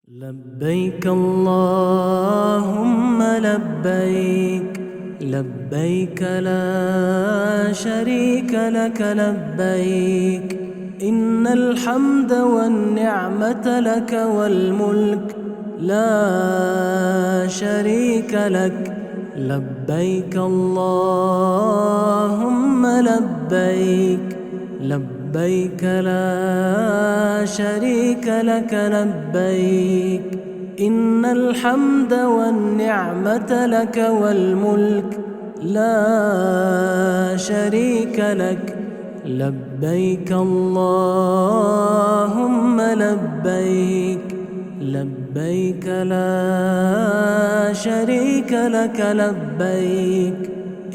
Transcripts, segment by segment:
لبيك اللهم لبيك، لبيك لا شريك لك لبيك، إن الحمد والنعمة لك والملك لا شريك لك. لبيك اللهم لبيك، لبيك لا شريك لك لبيك، إن الحمد والنعمة لك والملك لا شريك لك. لبيك اللهم لبيك، لبيك لا شريك لك لبيك،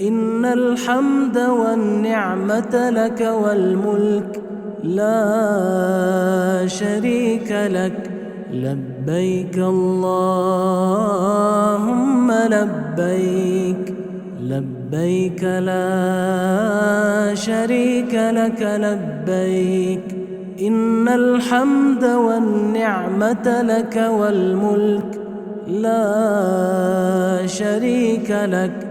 إن الحمد والنعمة لك والملك لا شريك لك. لبيك اللهم لبيك، لبيك لا شريك لك لبيك، إن الحمد والنعمة لك والملك لا شريك لك.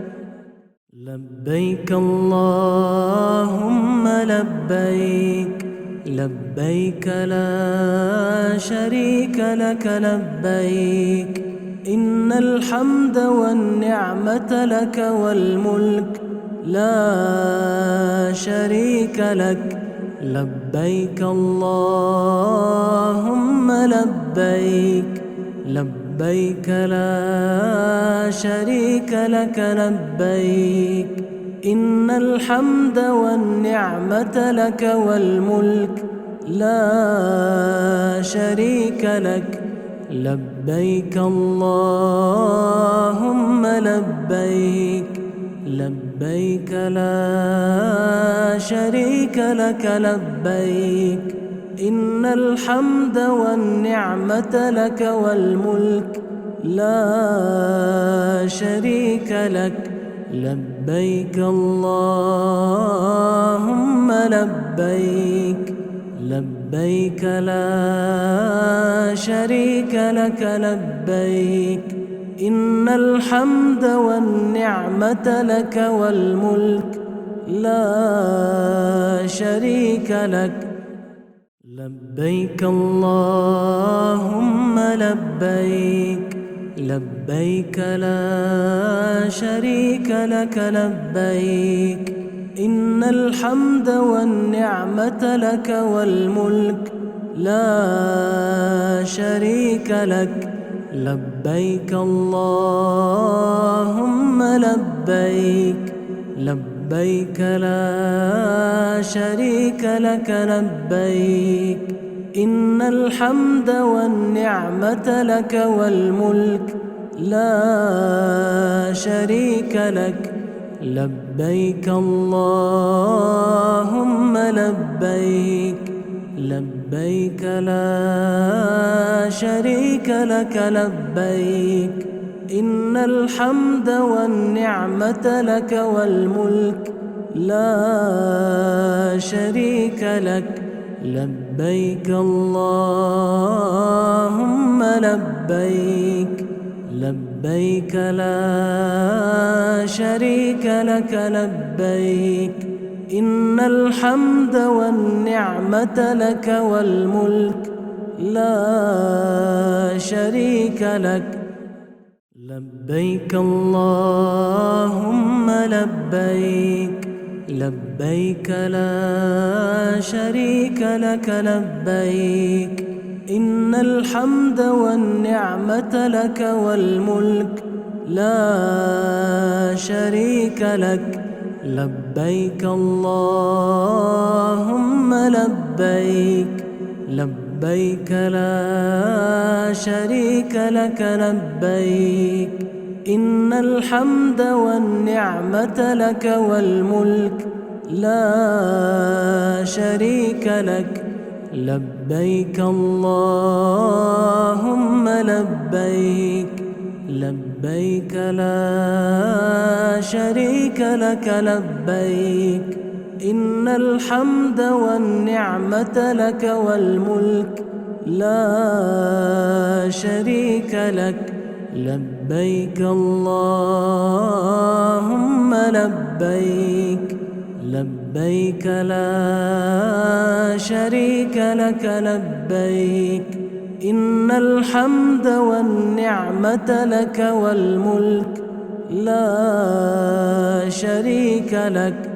لبيك اللهم لبيك، لبيك لا شريك لك لبيك، إن الحمد والنعمة لك والملك لا شريك لك. لبيك اللهم لبيك، لبيك لا شريك لك لبيك، إن الحمد والنعمة لك والملك لا شريك لك. لبيك اللهم لبيك، لبيك لا شريك لك لبيك، إن الحمد والنعمة لك والملك لا شريك لك. لبيك اللهم لبيك، لبيك لا شريك لك لبيك، إن الحمد والنعمة لك والملك لا شريك لك. لبيك اللهم لبيك، لبيك لا شريك لك لبيك، إن الحمد والنعمة لك والملك لا شريك لك. لبيك اللهم لبيك، لبيك لا شريك لك لبيك، إن الحمد والنعمة لك والملك لا شريك لك. لبيك اللهم لبيك، لبيك لا شريك لك لبيك، إن الحمد والنعمة لك والملك لا شريك لك. لبيك اللهم لبيك، لبيك لا شريك لك لبيك، إن الحمد والنعمة لك والملك لا شريك لك. لبيك اللهم لبيك، لبيك لا شريك لك لبيك، إن الحمد والنعمة لك والملك لا شريك لك. لبيك اللهم لبيك، لبيك لا شريك لك لبيك، إن الحمد والنعمة لك والملك لا شريك لك. لبيك اللهم لبيك، لبيك لا شريك لك لبيك، إن الحمد والنعمة لك والملك لا شريك لك لبيك اللهم لبيك لبيك لا شريك لك لبيك إن الحمد والنعمة لك والملك لا شريك لك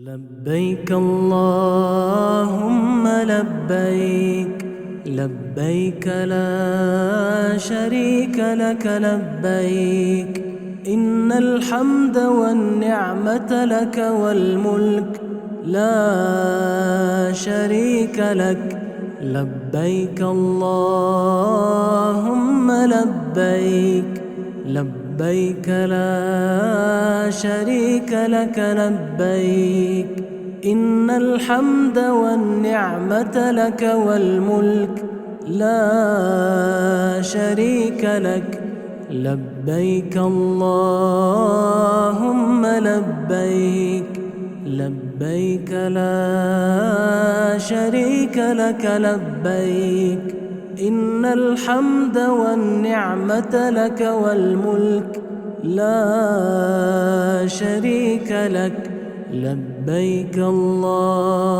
لبيك اللهم لبيك لبيك لا شريك لك لبيك إن الحمد والنعمة لك والملك لا شريك لك لبيك اللهم لبيك لبيك لا شريك لك لبيك إن الحمد والنعمة لك والملك لا شريك لك لبيك اللهم لبيك لبيك لا شريك لك لبيك إن الحمد والنعمة لك والملك لا شريك لك لبيك اللهم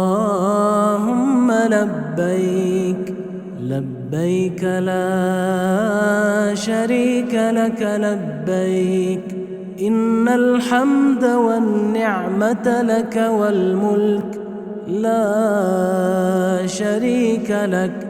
لبيك لبيك لا شريك لك لبيك إن الحمد والنعمة لك والملك لا شريك لك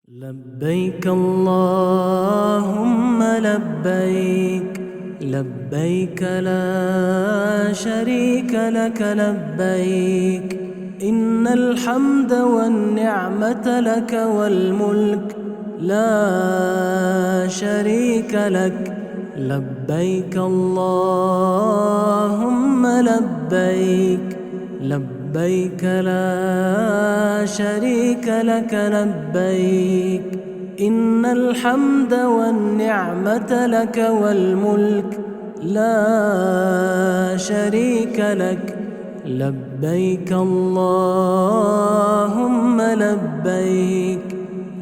لبيك اللهم لبيك لبيك لا شريك لك لبيك إن الحمد والنعمة لك والملك لا شريك لك لبيك اللهم لبيك لبيك لا شريك لك لبيك إن الحمد والنعمة لك والملك لا شريك لك لبيك اللهم لبيك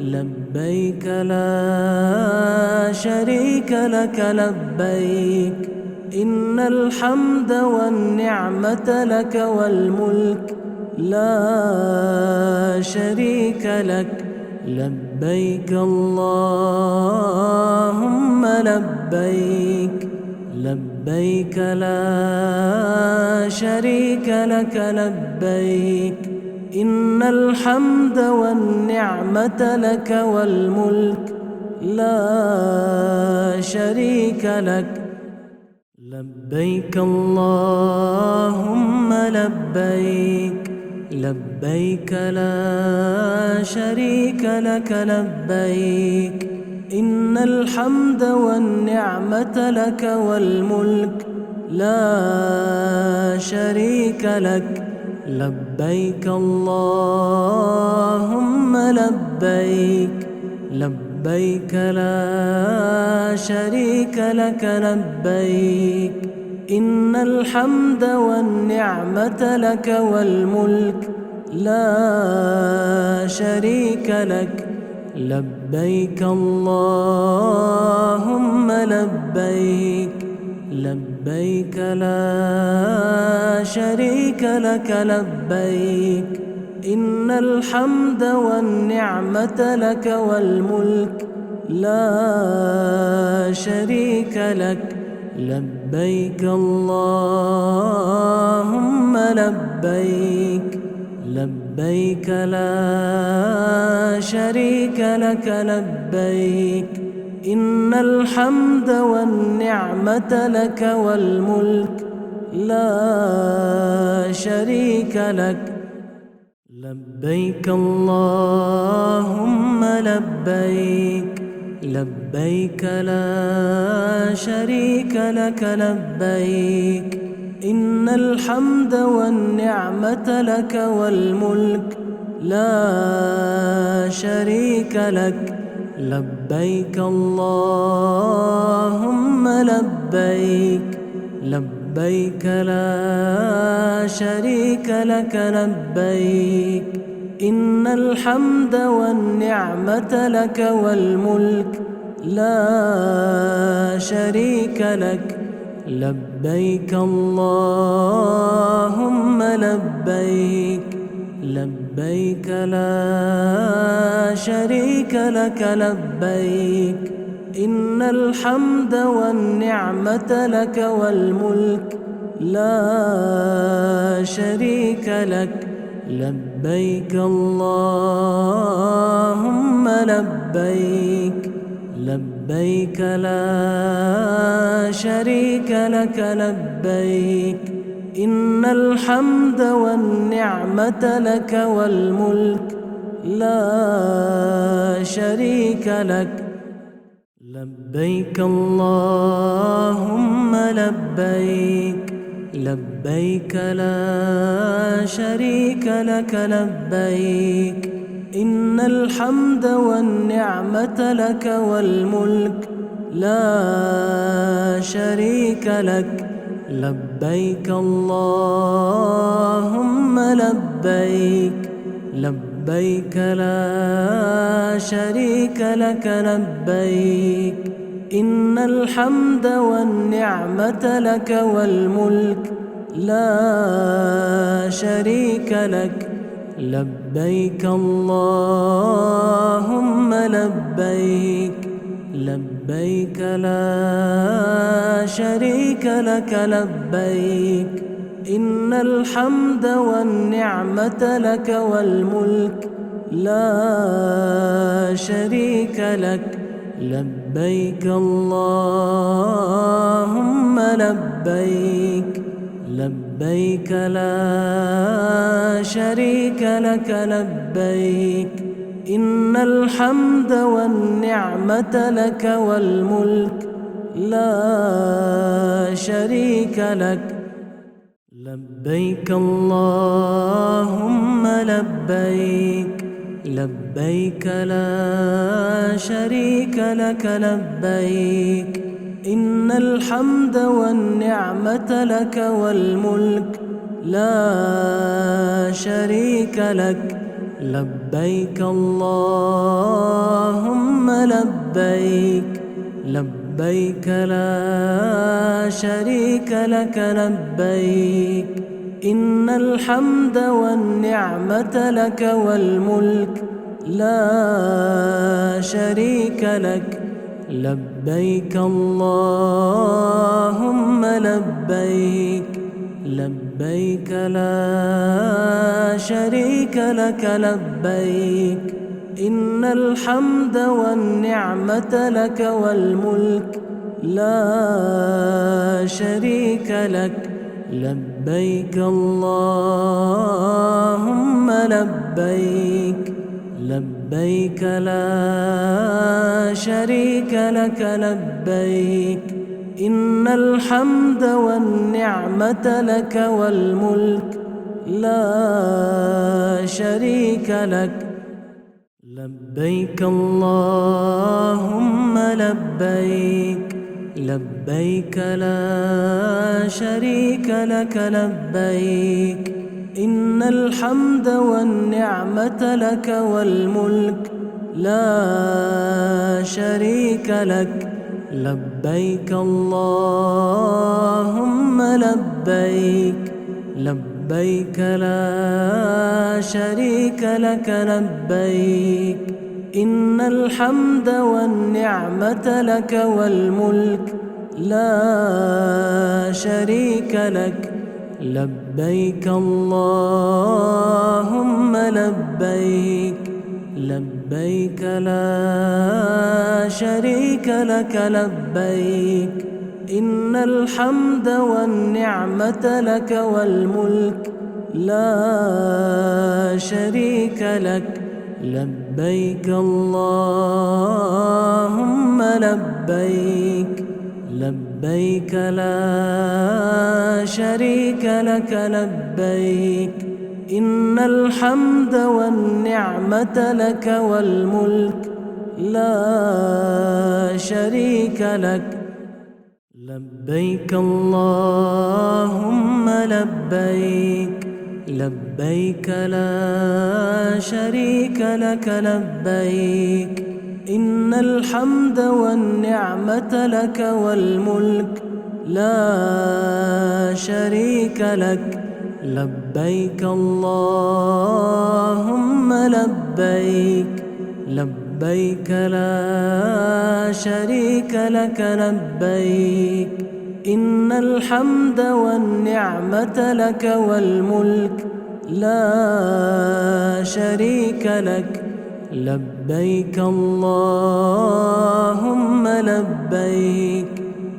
لبيك لا شريك لك لبيك إن الحمد والنعمة لك والملك لا شريك لك لبيك اللهم لبيك لبيك لا شريك لك لبيك إن الحمد والنعمة لك والملك لا شريك لك لبيك اللهم لبيك لبيك لا شريك لك لبيك إن الحمد والنعمة لك والملك لا شريك لك لبيك اللهم لبيك لبيك لا شريك لك لبيك إن الحمد والنعمة لك والملك لا شريك لك لبيك اللهم لبيك لبيك لا شريك لك لبيك إن الحمد والنعمة لك والملك لا شريك لك لبيك اللهم لبيك لبيك لا شريك لك لبيك إن الحمد والنعمة لك والملك لا شريك لك لبيك اللهم لبيك لبيك لا شريك لك لبيك إن الحمد والنعمة لك والملك لا شريك لك لبيك اللهم لبيك لبيك لا شريك لك لبيك إن الحمد والنعمة لك والملك لا شريك لك. لبيك اللهم لبيك، لبيك لا شريك لك لبيك. إن الحمد والنعمة لك والملك لا شريك لك. لبيك اللهم لبيك، لبيك لا شريك لك لبيك. إن الحمد والنعمة لك والملك لا شريك لك. لبيك اللهم لبيك، لبيك لا شريك لك لبيك. إن الحمد والنعمة لك والملك لا شريك لك. لبيك اللهم لبيك، لبيك لا شريك لك لبيك. إن الحمد والنعمة لك والملك لا شريك لك. لبيك اللهم لبيك، لبيك لا شريك لك لبيك. إن الحمد والنعمة لك والملك لا شريك لك. لبيك اللهم لبيك، لبيك لا شريك لك لبيك. إن الحمد والنعمة لك والملك لا شريك لك. لبيك اللهم لبيك، لبيك لا شريك لك لبيك. إن الحمد والنعمة لك والملك لا شريك لك. لبيك اللهم لبيك، لبيك لا شريك لك لبيك. إن الحمد والنعمة لك والملك لا شريك لك. لبيك اللهم لبيك، لبيك لا شريك لك لبيك. إن الحمد والنعمة لك والملك لا شريك لك. لبيك اللهم لبيك، لبيك لا شريك لك لبيك. إن الحمد والنعمة لك والملك لا شريك لك. لبيك اللهم لبيك، لبيك لا شريك لك لبيك. إن الحمد والنعمة لك والملك لا شريك لك. لبيك اللهم لبيك، لبيك لا شريك لك لبيك. إن الحمد والنعمة لك والملك لا شريك لك. لبيك اللهم لبيك، لبيك لا شريك لك لبيك. إن الحمد والنعمة لك والملك لا شريك لك. لبيك اللهم لبيك، لبيك لا شريك لك لبيك. إن الحمد والنعمة لك والملك لا شريك لك. لبيك اللهم لبيك، لبيك لا شريك لك لبيك إن الحمد والنعمة لك والملك لا شريك لك لبيك اللهم لبيك لبيك لا شريك لك لبيك إن الحمد والنعمة لك والملك لا شريك لك لبيك اللهم لبيك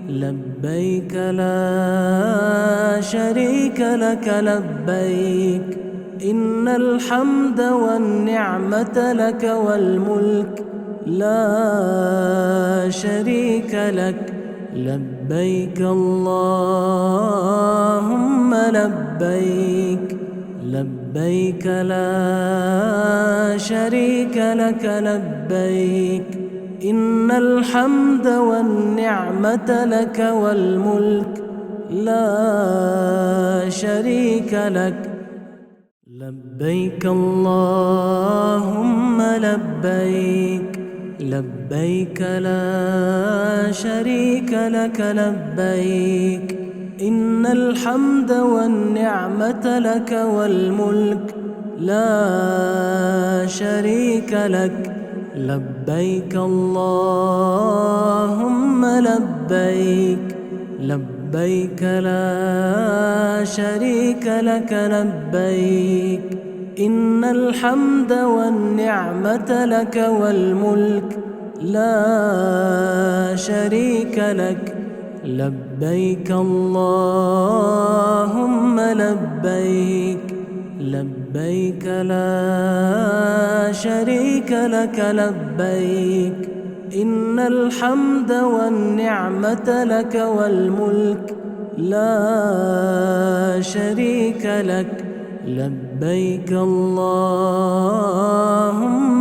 لبيك لا شريك لك لبيك إن الحمد والنعمة لك والملك لا شريك لك لبيك اللهم لبيك لبيك لا شريك لك لبيك إن الحمد والنعمة لك والملك لا شريك لك لبيك اللهم لبيك لبيك لا شريك لك لبيك إن الحمد والنعمة لك والملك لا شريك لك لبيك اللهم لبيك لبيك لا شريك لك لبيك إن الحمد والنعمة لك والملك لا شريك لك لبيك اللهم لبيك لبيك لا شريك لك لبيك إن الحمد والنعمة لك والملك لا شريك لك لبيك اللهم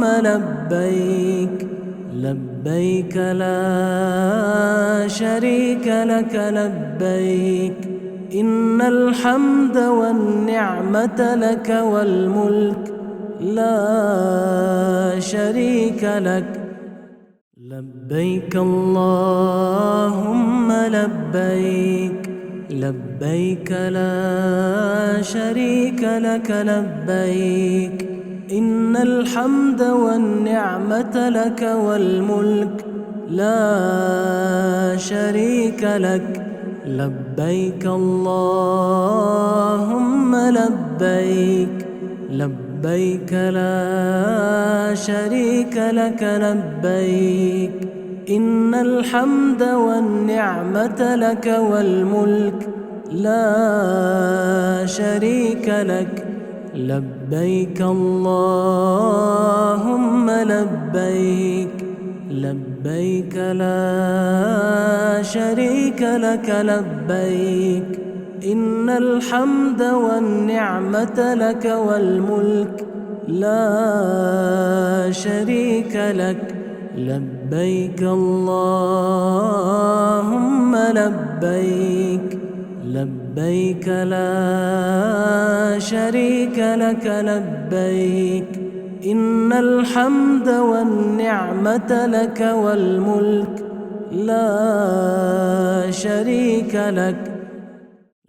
لبيك لبيك لا شريك لك لبيك إن الحمد والنعمة لك والملك لا شريك لك لبيك اللهم لبيك لبيك لا شريك لك لبيك إن الحمد والنعمة لك والملك لا شريك لك لبيك اللهم لبيك لبيك لا شريك لك لبيك إن الحمد والنعمة لك والملك لا شريك لك لبيك اللهم لبيك لبيك لا شريك لك لبيك إن الحمد والنعمة لك والملك لا شريك لك لبيك اللهم لبيك لبيك لا شريك لك لبيك إن الحمد والنعمة لك والملك لا شريك لك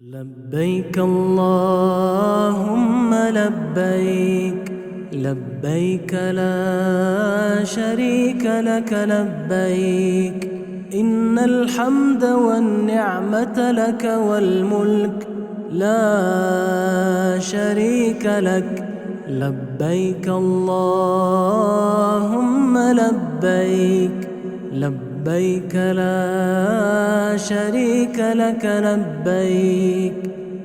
لبيك اللهم لبيك لبيك لا شريك لك لبيك إن الحمد والنعمة لك والملك لا شريك لك لبيك اللهم لبيك لبيك لا شريك لك لبيك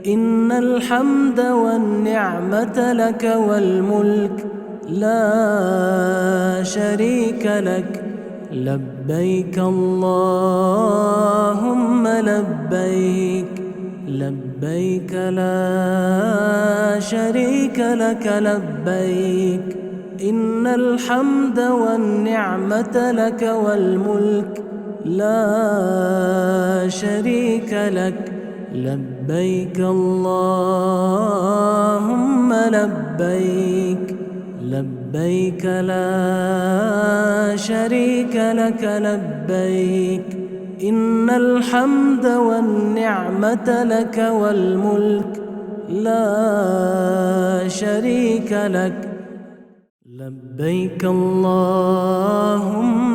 إن الحمد والنعمة لك والملك لا شريك لك لبيك اللهم لبيك لبيك لا شريك لك لبيك إن الحمد والنعمة لك والملك لا شريك لك لبيك لبيك اللهم لبيك لبيك لا شريك لك لبيك إن الحمد والنعمة لك والملك لا شريك لك لبيك اللهم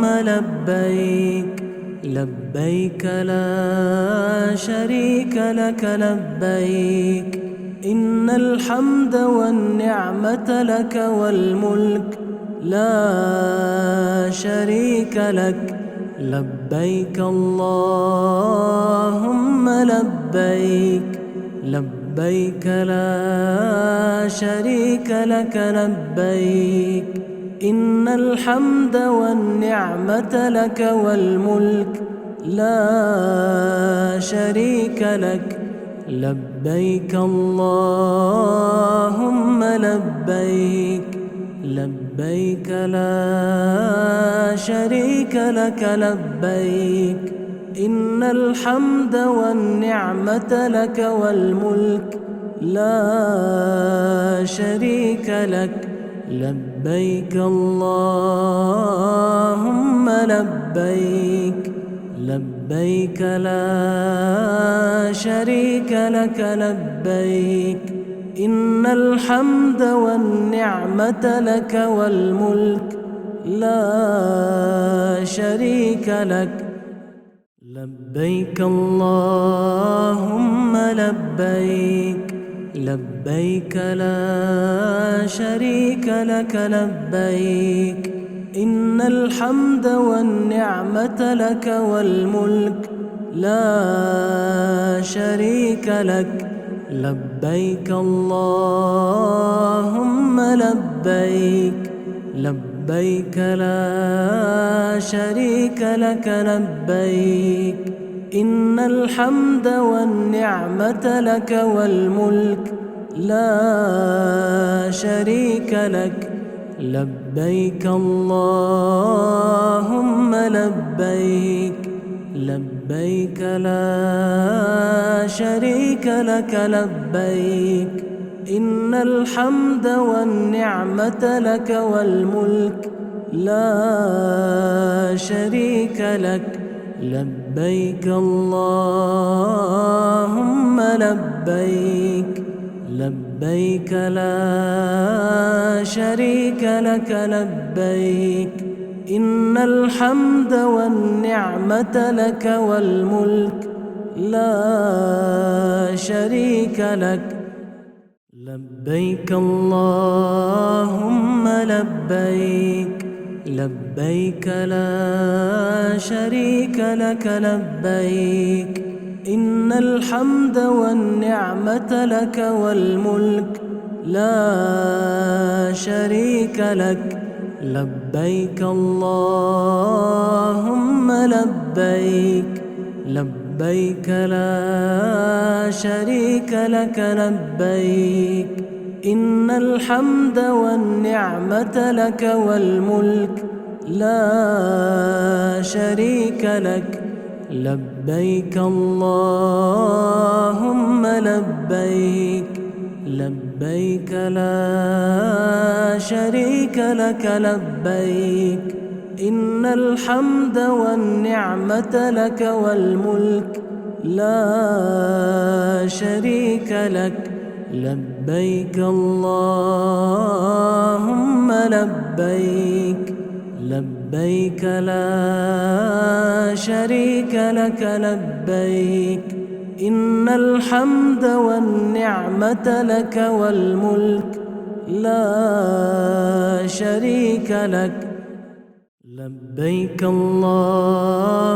لبيك لبيك لا شريك لك لبيك إن الحمد والنعمة لك والملك لا شريك لك لبيك اللهم لبيك لبيك لا شريك لك لبيك إن الحمد والنعمة لك والملك لا شريك لك لبيك اللهم لبيك لبيك لا شريك لك لبيك إن الحمد والنعمة لك والملك لا شريك لك لبيك اللهم لبيك لبيك لا شريك لك لبيك إن الحمد والنعمة لك والملك لا شريك لك لبيك اللهم لبيك لبيك لا شريك لك لبيك إن الحمد والنعمة لك والملك لا شريك لك لبيك اللهم لبيك لبيك لا شريك لك لبيك إن الحمد والنعمة لك والملك لا شريك لك لبيك اللهم لبيك لبيك لا شريك لك لبيك إن الحمد والنعمة لك والملك لا شريك لك لبيك اللهم لبيك لبيك لا شريك لك لبيك إن الحمد والنعمة لك والملك لا شريك لك لبيك اللهم لبيك لبيك لا شريك لك لبيك إن الحمد والنعمة لك والملك لا شريك لك لبيك اللهم لبيك لبيك لا شريك لك لبيك إن الحمد والنعمة لك والملك لا شريك لك لبيك اللهم لبيك لبيك لا شريك لك لبيك إن الحمد والنعمة لك والملك لا شريك لك لبيك اللهم لبيك لبيك لا شريك لك لبيك إن الحمد والنعمة لك والملك لا شريك لك لبيك اللهم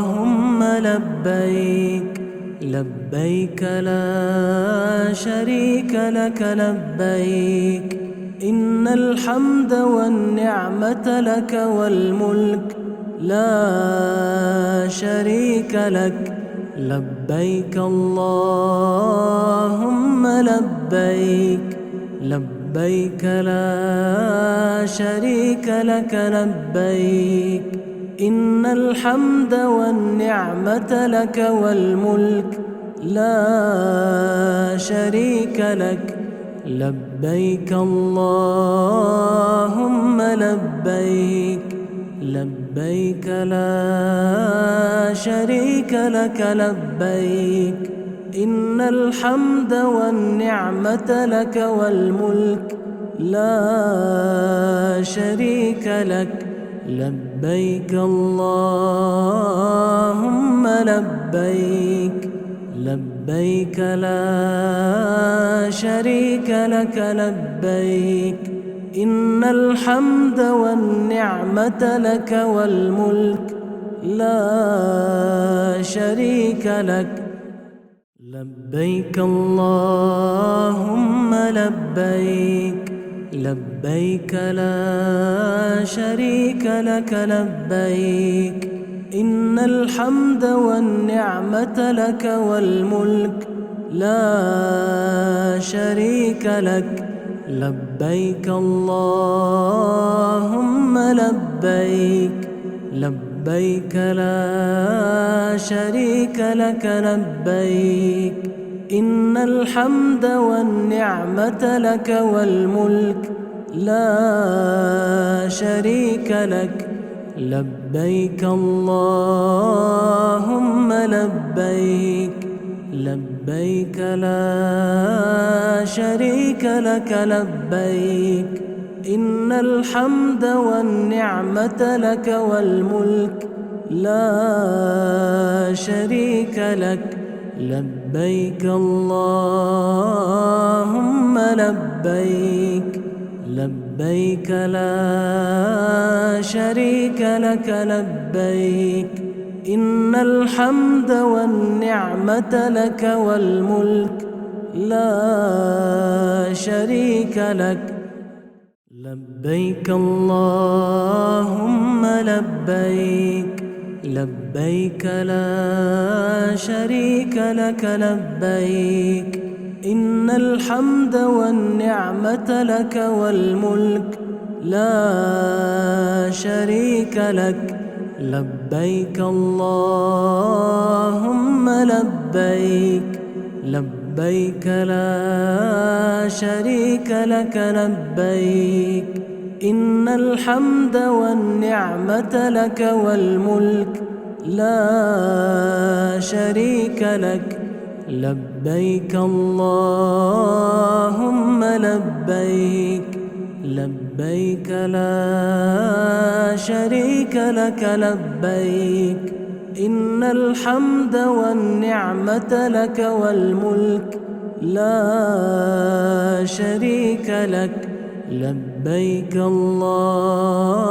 لبيك لبيك لا شريك لك لبيك إن الحمد والنعمة لك والملك لا شريك لك لبيك اللهم لبيك لبيك لا شريك لك لبيك إن الحمد والنعمة لك والملك لا شريك لك. لبيك اللهم لبيك، لبيك لا شريك لك لبيك. إن الحمد والنعمة لك والملك لا شريك لك. لبيك اللهم لبيك، لبيك لا شريك لك لبيك. إن الحمد والنعمة لك والملك لا شريك لك. لبيك اللهم لبيك، لبيك لا شريك لك لبيك. إن الحمد والنعمة لك والملك لا شريك لك. لبيك اللهم لبيك، لبيك لا شريك لك لبيك. إن الحمد والنعمة لك والملك لا شريك لك. لبيك اللهم لبيك، لبيك لا شريك لك لبيك. إن الحمد والنعمة لك والملك لا شريك لك. لبيك اللهم لبيك، لبيك لا شريك لك لبيك. إن الحمد والنعمة لك والملك لا شريك لك. لبيك اللهم لبيك، لبيك لا شريك لك لبيك. إن الحمد والنعمة لك والملك لا شريك لك. لبيك اللهم لبيك، لبيك لا شريك لك لبيك. إن الحمد والنعمة لك والملك لا شريك لك. لبيك اللهم لبيك، لبيك لا شريك لك لبيك. إن الحمد والنعمة لك والملك لا شريك لك. لبيك اللهم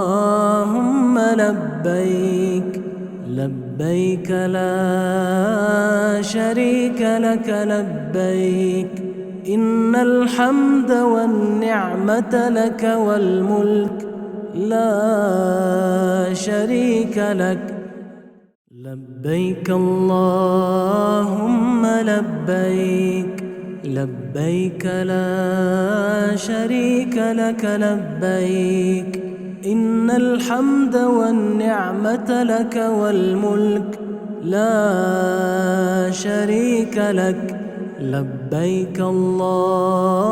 لبيك، لبيك لا شريك لك لبيك. إن الحمد والنعمة لك والملك لا شريك لك. لبيك اللهم لبيك، لبيك لا شريك لك لبيك. إن الحمد والنعمة لك والملك لا شريك لك. لبيك اللهم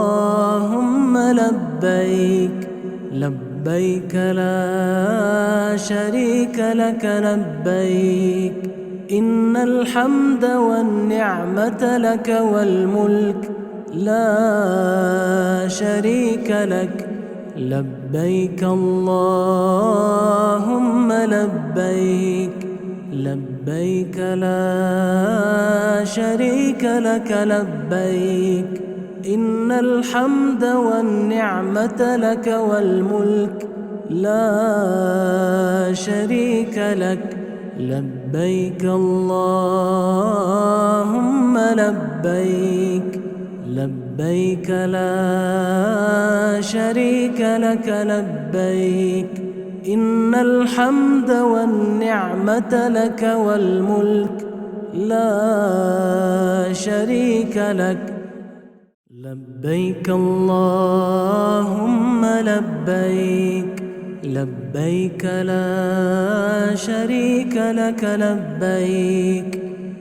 لبيك، لبيك لا شريك لك لبيك. إن الحمد والنعمة لك والملك لا شريك لك. لبيك اللهم لبيك، لبيك لا شريك لك لبيك. إن الحمد والنعمة لك والملك لا شريك لك. لبيك اللهم لبيك، لبيك لا شريك لك لبيك. إن الحمد والنعمة لك والملك لا شريك لك. لبيك اللهم لبيك، لبيك لا شريك لك لبيك.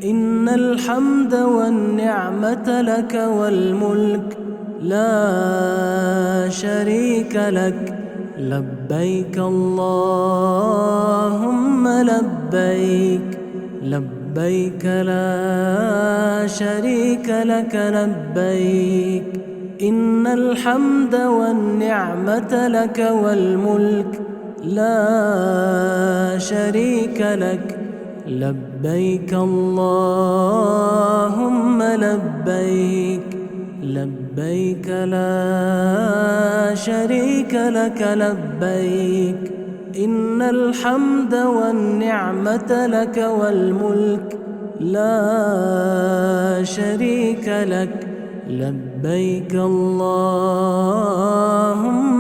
إن الحمد والنعمة لك والملك لا شريك لك. لبيك اللهم لبيك، لبيك لا شريك لك لبيك. إن الحمد والنعمة لك والملك لا شريك لك. لبيك اللهم لبيك، لبيك لا شريك لك لبيك. إن الحمد والنعمة لك والملك لا شريك لك. لبيك اللهم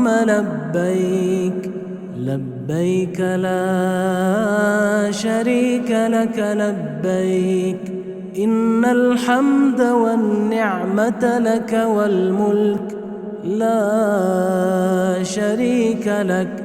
لبيك، لبيك لا شريك لك لبيك. إن الحمد والنعمة لك والملك لا شريك لك.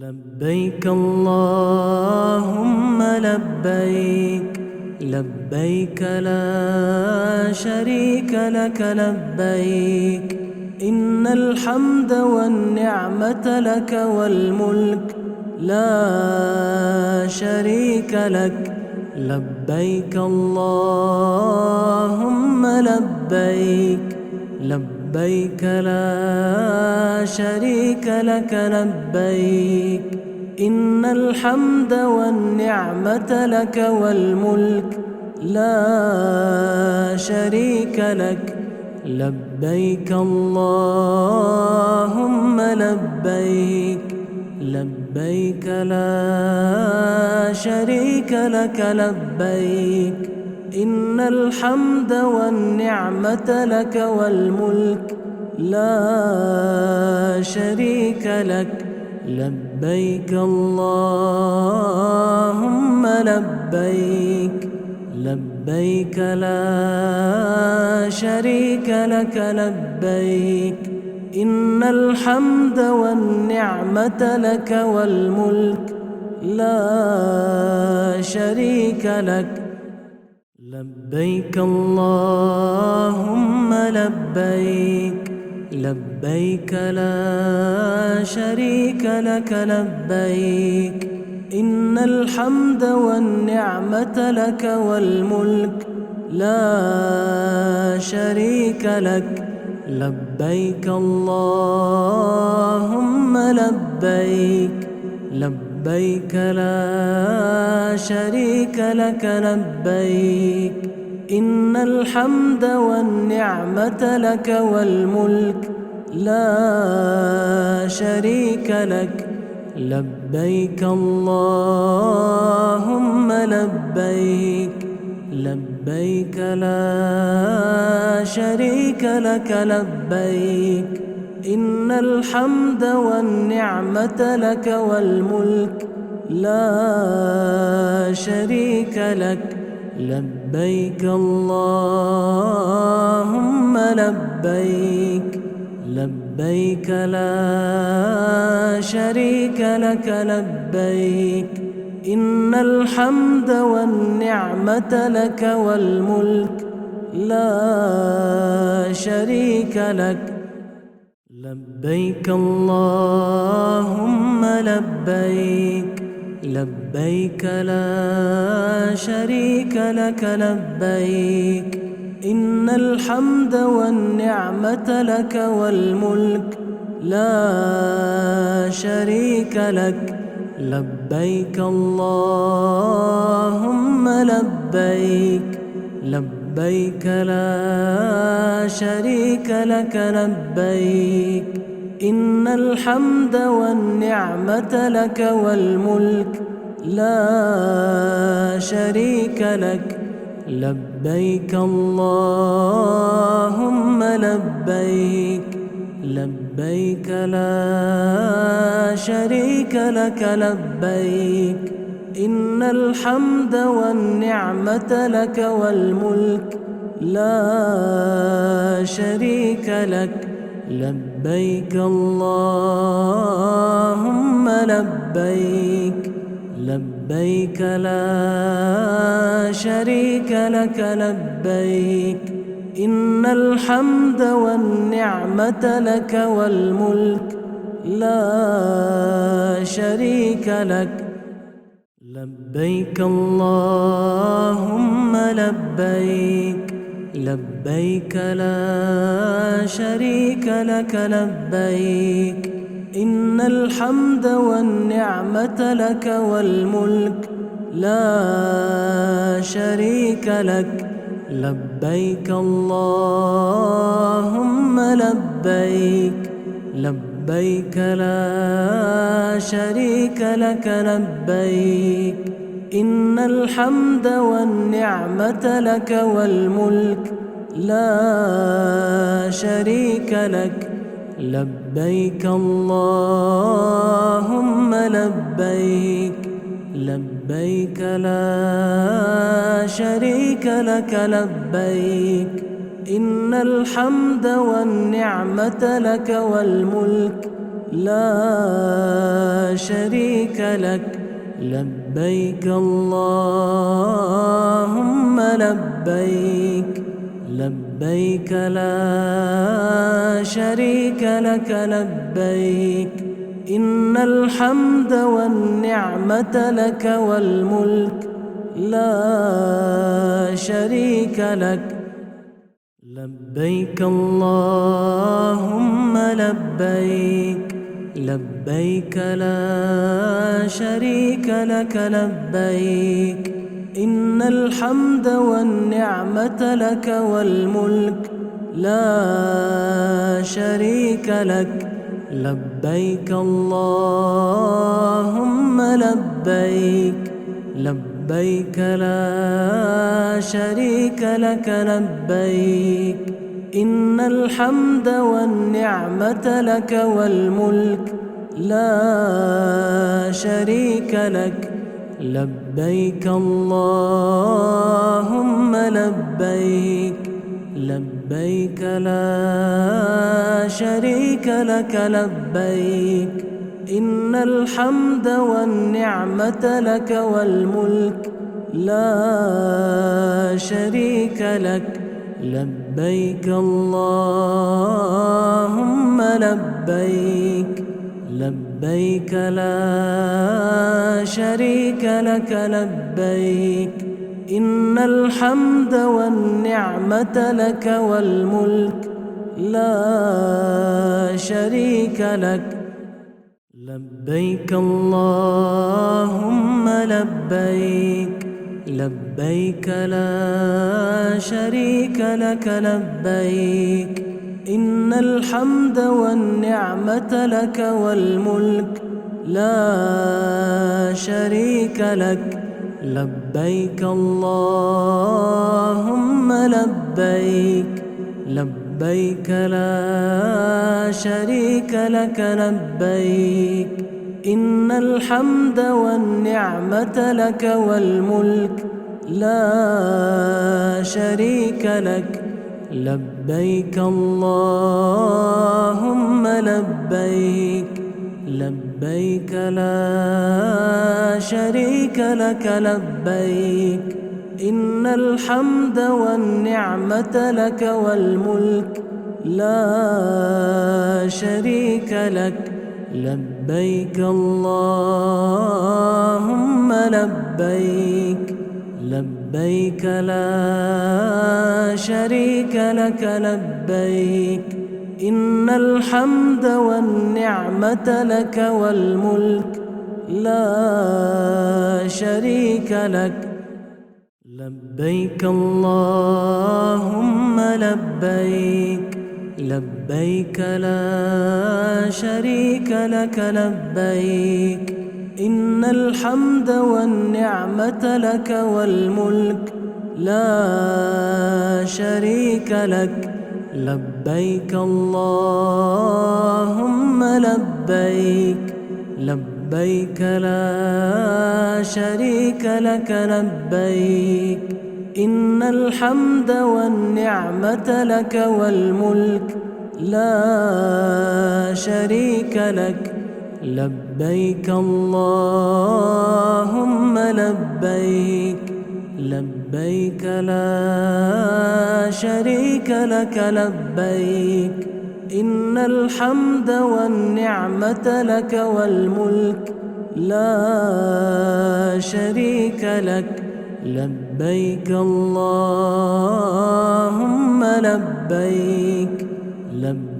لبيك اللهم لبيك، لبيك لا شريك لك لبيك. إن الحمد والنعمة لك والملك لا شريك لك. لبيك اللهم لبيك، لبيك لا شريك لك لبيك. إن الحمد والنعمة لك والملك لا شريك لك. لبيك اللهم لبيك، لبيك لا شريك لك لبيك. إن الحمد والنعمة لك والملك لا شريك لك. لبيك اللهم لبيك، لبيك لا شريك لك لبيك. إن الحمد والنعمة لك والملك لا شريك لك. لبيك اللهم لبيك، لبيك لا شريك لك لبيك. إن الحمد والنعمة لك والملك لا شريك لك. لبيك اللهم لبيك، لبيك لا شريك لك لبيك. إن الحمد والنعمة لك والملك لا شريك لك. لبيك اللهم لبيك، لبيك لا شريك لك لبيك. إن الحمد والنعمة لك والملك لا شريك لك. لبيك اللهم لبيك، لبيك لا شريك لك لبيك. إن الحمد والنعمة لك والملك لا شريك لك. لبيك اللهم لبيك، لبيك لا شريك لك لبيك. إن الحمد والنعمة لك والملك لا شريك لك. لبيك اللهم لبيك، لبيك لا شريك لك لبيك. إن الحمد والنعمة لك والملك لا شريك لك. لبيك اللهم لبيك، لبيك لا شريك لك لبيك. إن الحمد والنعمة لك والملك لا شريك لك. لبيك اللهم لبيك، لبيك لبيك لا شريك لك لبيك إن الحمد والنعمة لك والملك لا شريك لك لبيك اللهم لبيك لبيك لا شريك لك لبيك إن الحمد والنعمة لك والملك لا شريك لك لبيك اللهم لبيك لبيك لا شريك لك لبيك إن الحمد والنعمة لك والملك لا شريك لك لبيك اللهم لبيك لبيك لا شريك لك لبيك إن الحمد والنعمة لك والملك لا شريك لك لبيك اللهم لبيك لبيك لا شريك لك لبيك إن الحمد والنعمة لك والملك لا شريك لك لبيك اللهم لبيك لبيك لا شريك لك لبيك إن الحمد والنعمة لك والملك لا شريك لك لبيك اللهم لبيك لبيك لا شريك لك لبيك إن الحمد والنعمة لك والملك لا شريك لك لبيك اللهم لبيك لبيك لا شريك لك لبيك إن الحمد والنعمة لك والملك لا شريك لك لبيك اللهم لبيك لبيك لا شريك لك لبيك إن الحمد والنعمة لك والملك لا شريك لك لبيك اللهم لبيك لبيك لا شريك لك لبيك إن الحمد والنعمة لك والملك لا شريك لك لبيك اللهم لبيك لبيك لا شريك لك لبيك إن الحمد والنعمة لك والملك لا شريك لك لبيك اللهم لبيك لبيك لا شريك لك لبيك إن الحمد والنعمة لك والملك لا شريك لك لبيك اللهم لبيك لبيك لا شريك لك لبيك إن الحمد والنعمة لك والملك لا شريك لك لبيك اللهم لبيك لبيك لا شريك لك لبيك إن الحمد والنعمة لك والملك لا شريك لك لبيك اللهم لبيك لبيك لا شريك لك لبيك إن الحمد والنعمة لك والملك لا شريك لك لبيك لبيك اللهم لبيك لبيك لا شريك لك لبيك إن الحمد والنعمة لك والملك لا شريك لك لبيك اللهم لبيك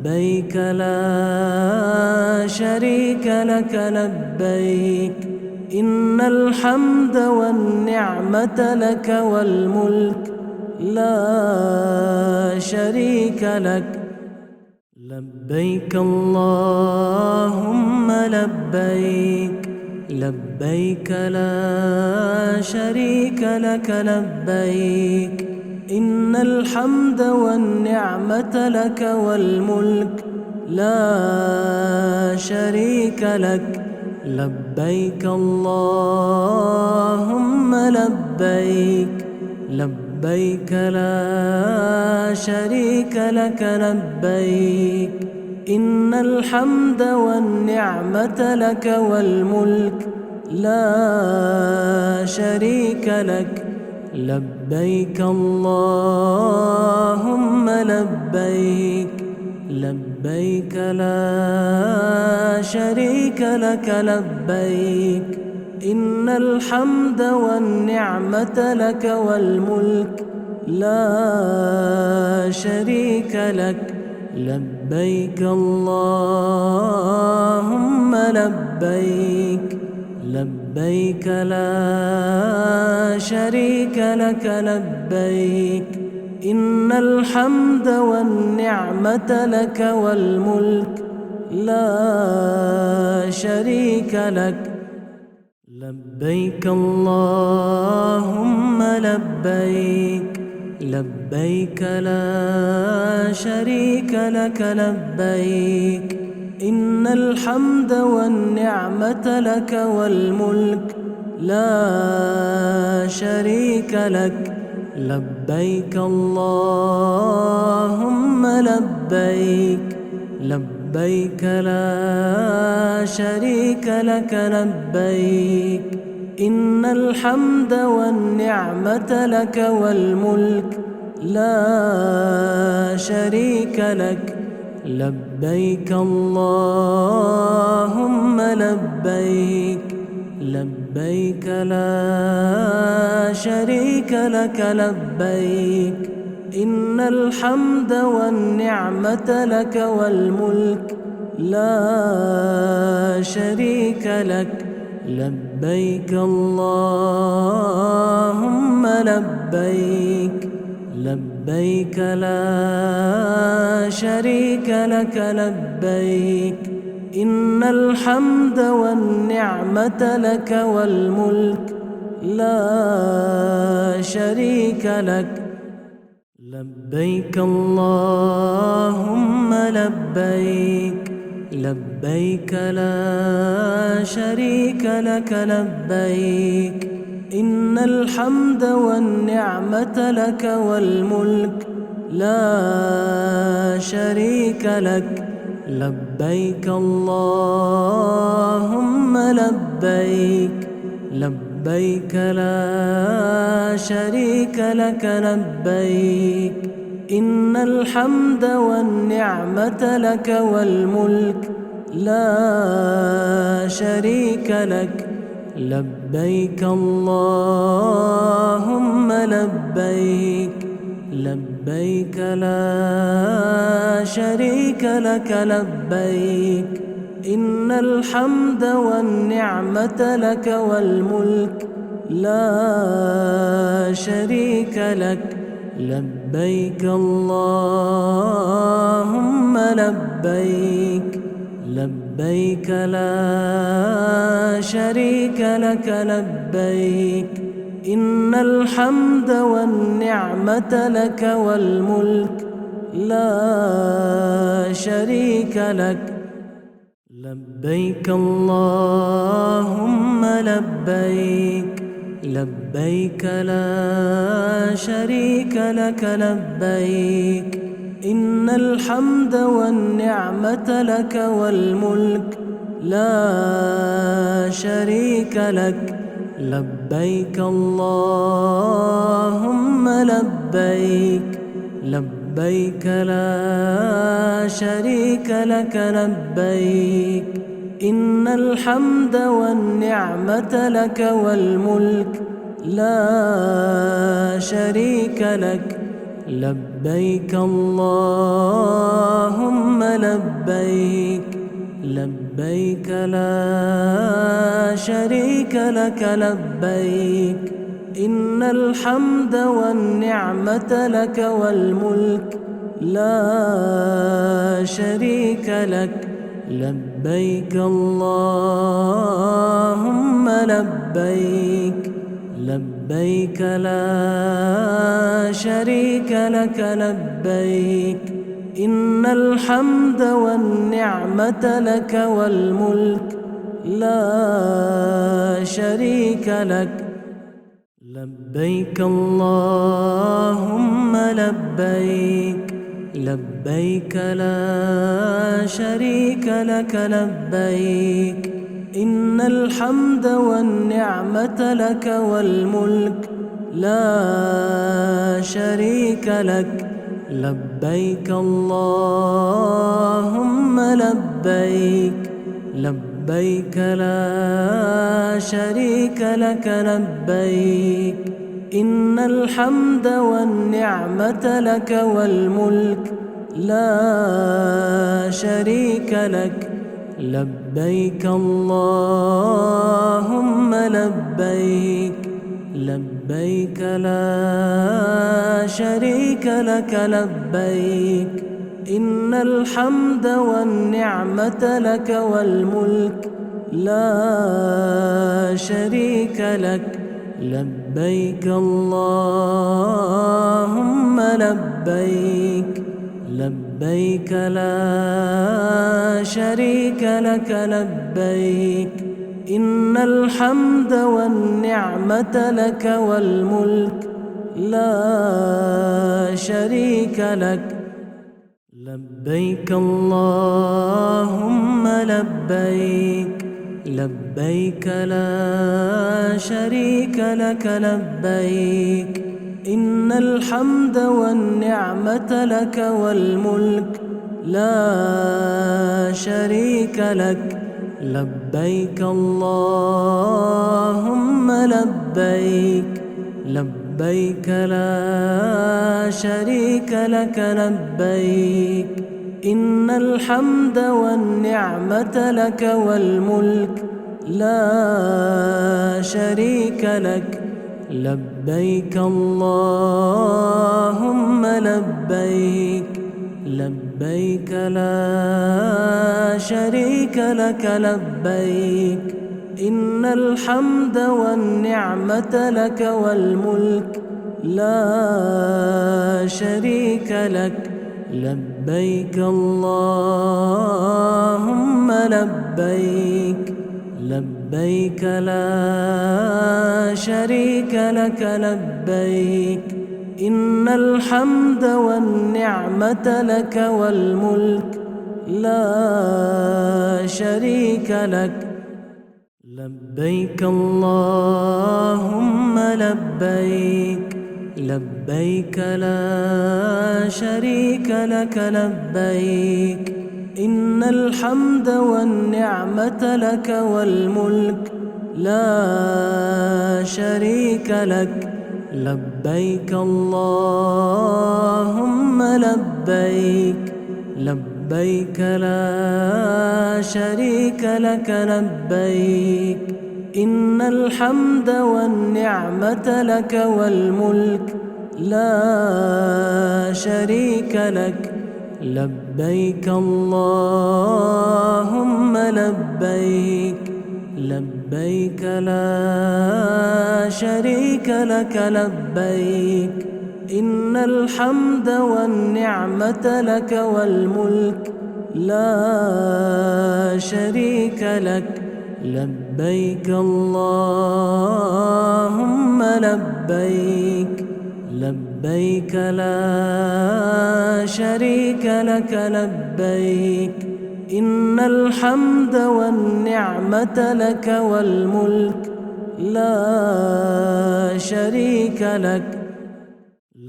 لبيك لا شريك لك لبيك إن الحمد والنعمة لك والملك لا شريك لك لبيك اللهم لبيك لبيك لا شريك لك لبيك إن الحمد والنعمة لك والملك لا شريك لك لبيك اللهم لبيك لبيك لا شريك لك لبيك إن الحمد والنعمة لك والملك لا شريك لك لبيك اللهم لبيك لبيك لا شريك لك لبيك إن الحمد والنعمة لك والملك لا شريك لك لبيك اللهم لبيك لبيك لا شريك لك لبيك إن الحمد والنعمة لك والملك لا شريك لك لبيك اللهم لبيك لبيك لا شريك لك لبيك إن الحمد والنعمة لك والملك لا شريك لك لبيك اللهم لبيك لبيك لا شريك لك لبيك إن الحمد والنعمة لك والملك لا شريك لك لبيك اللهم لبيك لبيك لا شريك لك لبيك إن الحمد والنعمة لك والملك لا شريك لك لبيك اللهم لبيك لبيك لا شريك لك لبيك إن الحمد والنعمة لك والملك لا شريك لك لبيك اللهم لبيك لبيك لا شريك لك لبيك إن الحمد والنعمة لك والملك لا شريك لك لبيك اللهم لبيك لبيك لا شريك لك لبيك إن الحمد والنعمة لك والملك لا شريك لك لبيك اللهم لبيك لبيك لا شريك لك لبيك إن الحمد والنعمة لك والملك لا شريك لك لبيك اللهم لبيك لبيك لا شريك لك لبيك إن الحمد والنعمة لك والملك لا شريك لك لبيك اللهم لبيك لبيك لا شريك لك لبيك إن الحمد والنعمة لك والملك لا شريك لك. لبيك اللهم لبيك، لبيك لا شريك لك لبيك. إن الحمد والنعمة لك والملك لا شريك لك. لبيك اللهم لبيك، لبيك لا شريك لك لبيك. إن الحمد والنعمة لك والملك لا شريك لك. لبيك اللهم لبيك، لبيك لا شريك لك لبيك. إن الحمد والنعمة لك والملك لا شريك لك. لبيك اللهم لبيك، لبيك لا شريك لك لبيك. إن الحمد والنعمة لك والملك لا شريك لك. لبيك اللهم لبيك، لبيك لا شريك لك لبيك. إن الحمد والنعمة لك والملك لا شريك لك. لبيك اللهم لبيك، لبيك لا شريك لك لبيك. إن الحمد والنعمة لك والملك لا شريك لك. لبيك اللهم لبيك، لبيك لا شريك لك لبيك. إن الحمد والنعمة لك والملك لا شريك لك. لبيك اللهم لبيك، لبيك لا شريك لك لبيك. إن الحمد والنعمة لك والملك لا شريك لك. لبيك اللهم لبيك، لبيك لا شريك لك لبيك. إن الحمد والنعمة لك والملك لا شريك لك. لبيك اللهم لبيك، لبيك لا شريك لك لبيك. إن الحمد والنعمة لك والملك لا شريك لك. لبيك اللهم لبيك، لبيك لا شريك لك لبيك. إن الحمد والنعمة لك والملك لا شريك لك. لبيك اللهم لبيك، لبيك لا شريك لك لبيك. إن الحمد والنعمة لك والملك لا شريك لك. لبيك اللهم لبيك، لبيك لا شريك لك لبيك. إن الحمد والنعمة لك والملك لا شريك لك. لبيك اللهم لبيك، لبيك لا شريك لك لبيك. إن الحمد والنعمة لك والملك لا شريك لك. لبيك اللهم لبيك، لبيك لا شريك لك لبيك. إن الحمد والنعمة لك والملك لا شريك لك.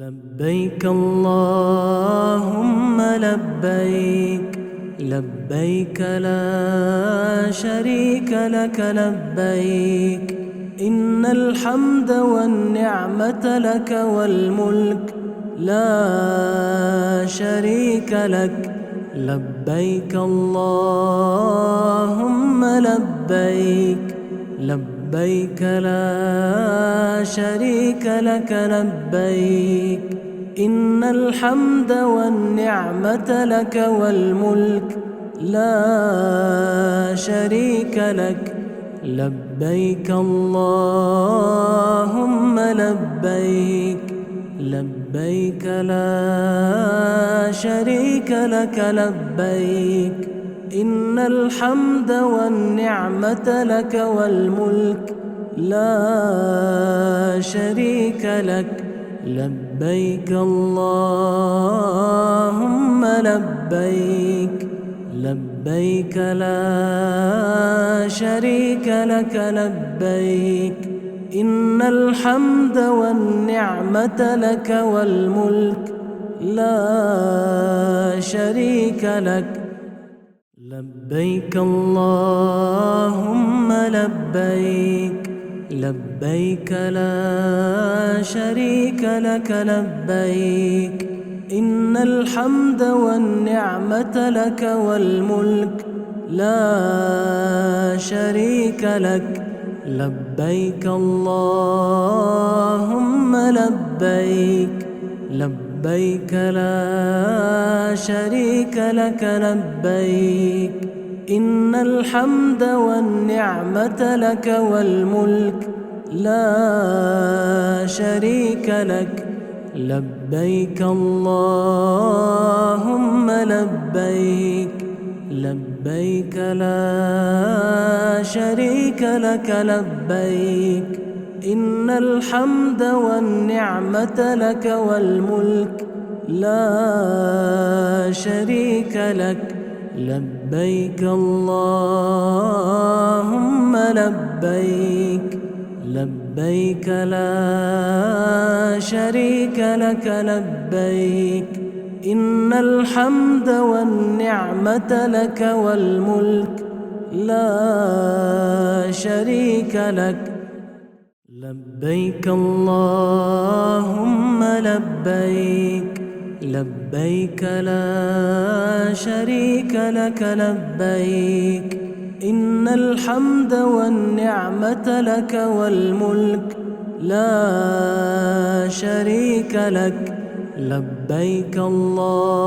لبيك اللهم لبيك، لبيك لا شريك لك لبيك. إن الحمد والنعمة لك والملك لا شريك لك. لبيك اللهم لبيك، لبيك لا شريك لك لبيك. إن الحمد والنعمة لك والملك لا شريك لك. لبيك اللهم لبيك، لبيك لا شريك لك لبيك. إن الحمد والنعمة لك والملك لا شريك لك. لبيك اللهم لبيك، لبيك لا شريك لك لبيك. إن الحمد والنعمة لك والملك لا شريك لك. لبيك اللهم لبيك، لبيك لا شريك لك لبيك. إن الحمد والنعمة لك والملك لا شريك لك. لبيك اللهم لبيك، لبيك لا شريك لك لبيك. إن الحمد والنعمة لك والملك لا شريك لك. لبيك اللهم لبيك، لبيك لا شريك لك لبيك. إن الحمد والنعمة لك والملك لا شريك لك. لبيك اللهم لبيك، لبيك لا شريك لك لبيك. إن الحمد والنعمة لك والملك لا شريك لك. لبيك اللهم لبيك، لبيك لا شريك لك لبيك. إن الحمد والنعمة لك والملك لا شريك لك. لبيك اللهم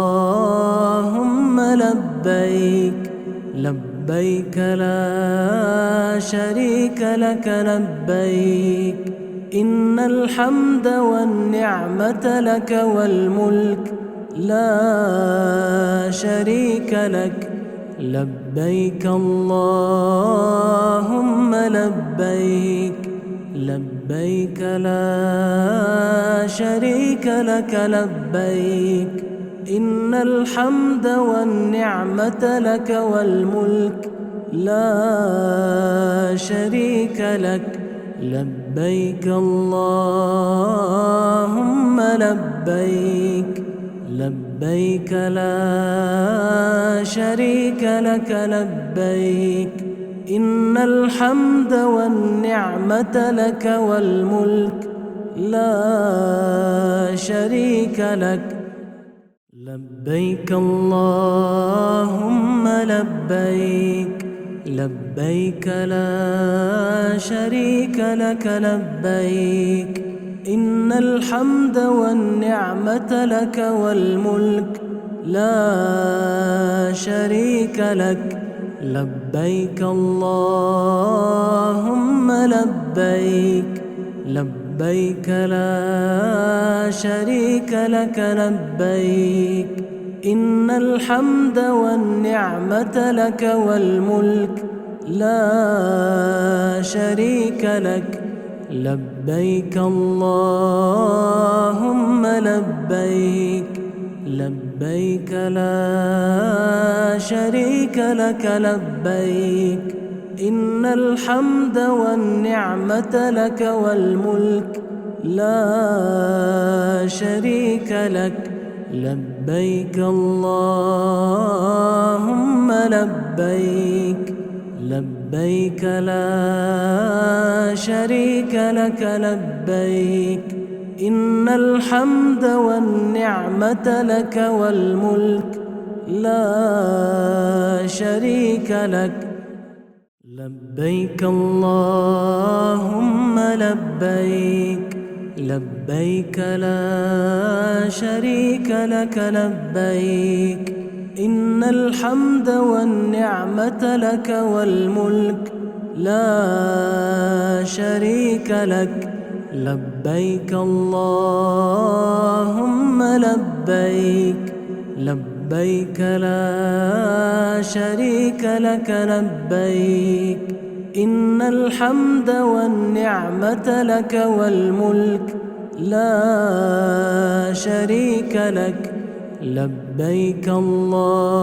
لبيك، لبيك لا شريك لك لبيك. إن الحمد والنعمة لك والملك لا شريك لك. لبيك اللهم لبيك، لبيك لا شريك لك لبيك. إن الحمد والنعمة لك والملك لا شريك لك. لبيك اللهم لبيك، لبيك لا شريك لك لبيك. إن الحمد والنعمة لك والملك لا شريك لك. لبيك اللهم لبيك، لبيك لا شريك لك لبيك. إن الحمد والنعمة لك والملك لا شريك لك. لبيك اللهم لبيك، لبيك لا شريك لك لبيك. إن الحمد والنعمة لك والملك لا شريك لك. لبيك اللهم لبيك، لبيك لبيك لا شريك لك لبيك إن الحمد والنعمة لك والملك لا شريك لك لبيك اللهم لبيك لبيك لا شريك لك لبيك إن الحمد والنعمة لك والملك لا شريك لك لبيك اللهم لبيك لبيك لا شريك لك لبيك إن الحمد والنعمة لك والملك لا شريك لك لبيك اللهم لبيك لبيك لا شريك لك لبيك إن الحمد والنعمة لك والملك لا شريك لك لبيك اللهم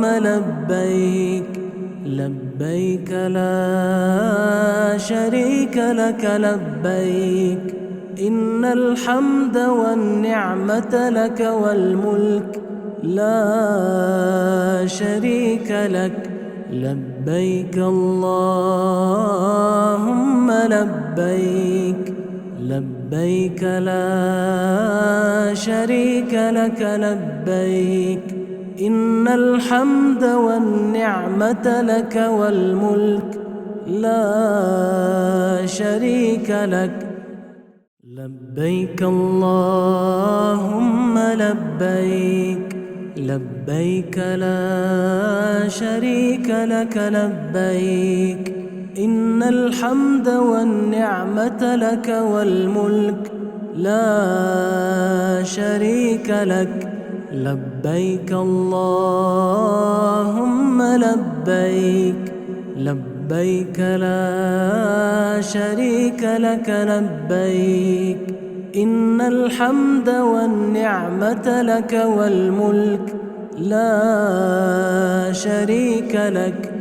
لبيك لبيك لا شريك لك لبيك إن الحمد والنعمة لك والملك لا شريك لك لبيك اللهم لبيك لبيك لا شريك لك لبيك إن الحمد والنعمة لك والملك لا شريك لك لبيك اللهم لبيك لبيك لا شريك لك لبيك إن الحمد والنعمة لك والملك لا شريك لك لبيك اللهم لبيك لبيك لا شريك لك لبيك إن الحمد والنعمة لك والملك لا شريك لك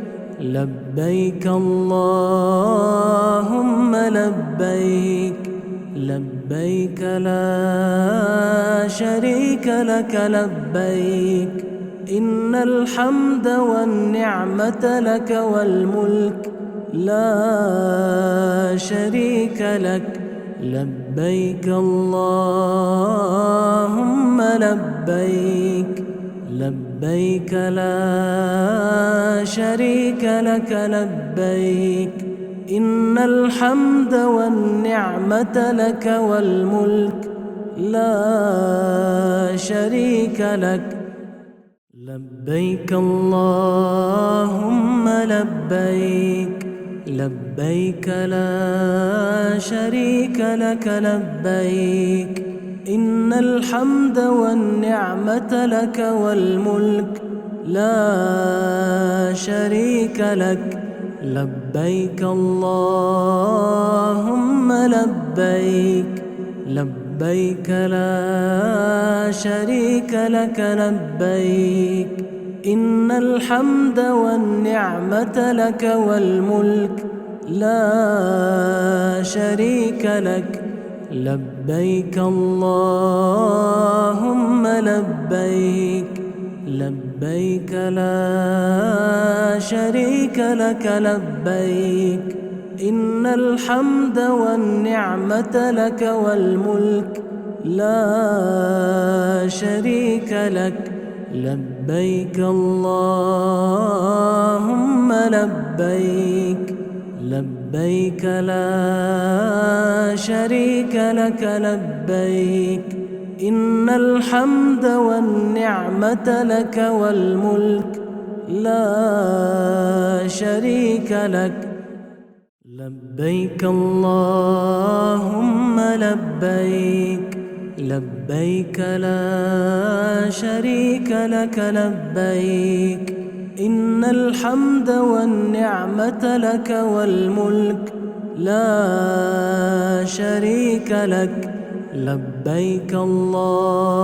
لبيك اللهم لبيك لبيك لا شريك لك لبيك إن الحمد والنعمة لك والملك لا شريك لك لبيك اللهم لبيك لبيك لا شريك لك لبيك إن الحمد والنعمة لك والملك لا شريك لك لبيك اللهم لبيك لبيك لا شريك لك لبيك إن الحمد والنعمة لك والملك لا شريك لك لبيك اللهم لبيك لبيك لا شريك لك لبيك إن الحمد والنعمة لك والملك لا شريك لك لبيك اللهم لبيك لبيك لا شريك لك لبيك إن الحمد والنعمة لك والملك لا شريك لك لبيك اللهم لبيك لبيك لا شريك لك لبيك إن الحمد والنعمة لك والملك لا شريك لك لبيك اللهم لبيك لبيك لا شريك لك لبيك إن الحمد والنعمة لك والملك لا شريك لك لبيك اللهم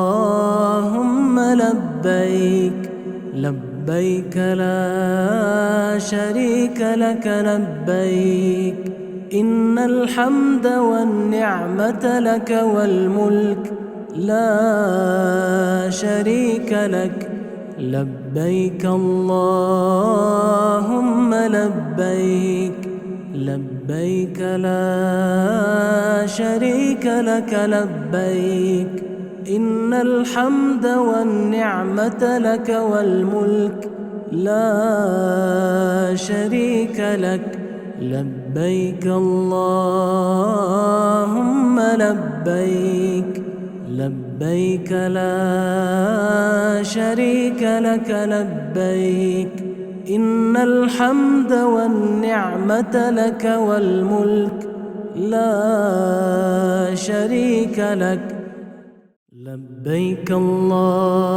لبيك لبيك لا شريك لك لبيك إن الحمد والنعمة لك والملك لا شريك لك لبيك اللهم لبيك لبيك لا شريك لك لبيك إن الحمد والنعمة لك والملك لا شريك لك لبيك اللهم لبيك لبيك لا شريك لك لبيك إن الحمد والنعمة لك والملك لا شريك لك لبيك اللهم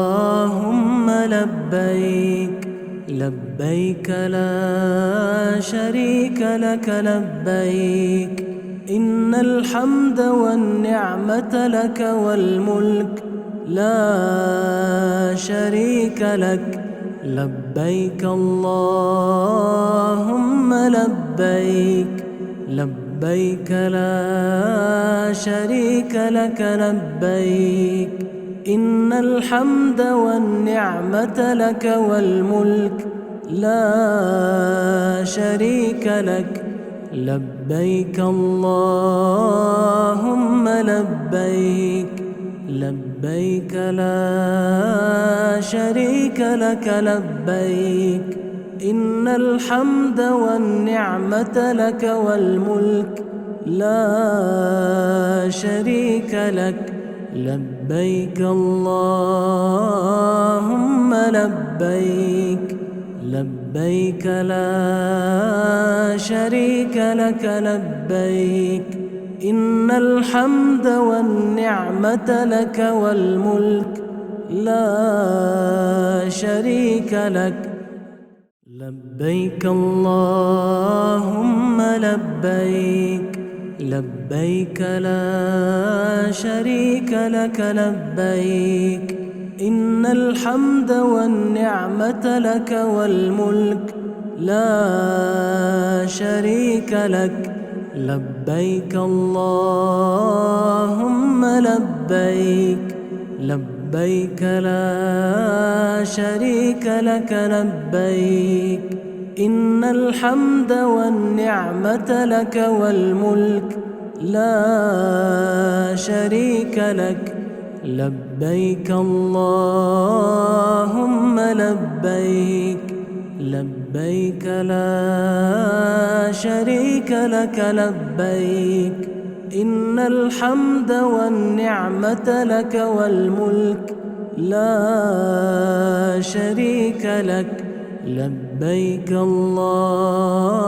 لبيك لبيك لا شريك لك لبيك إن الحمد والنعمة لك والملك لا شريك لك لبيك اللهم لبيك لبيك لا شريك لك لبيك إن الحمد والنعمة لك والملك لا شريك لك لبيك اللهم لبيك لبيك لا شريك لك لبيك إن الحمد والنعمة لك والملك لا شريك لك لبيك اللهم لبيك لبيك لا شريك لك لبيك إن الحمد والنعمة لك والملك لا شريك لك لبيك اللهم لبيك لبيك لا شريك لك لبيك إن الحمد والنعمة لك والملك لا شريك لك لبيك اللهم لبيك لبيك لا شريك لك لبيك إن الحمد والنعمة لك والملك لا شريك لك لبيك اللهم لبيك لبيك لا شريك لك لبيك إن الحمد والنعمة لك والملك لا شريك لك لبيك اللهم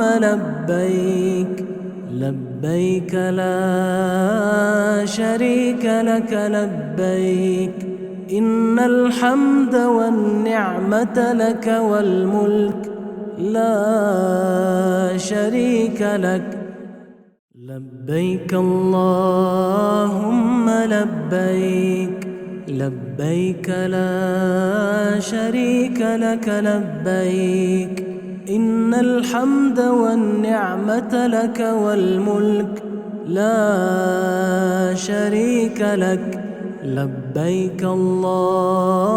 لبيك لبيك لا شريك لك لبيك إن الحمد والنعمة لك والملك لا شريك لك لبيك اللهم لبيك لبيك لا شريك لك لبيك إن الحمد والنعمة لك والملك لا شريك لك لبيك اللهم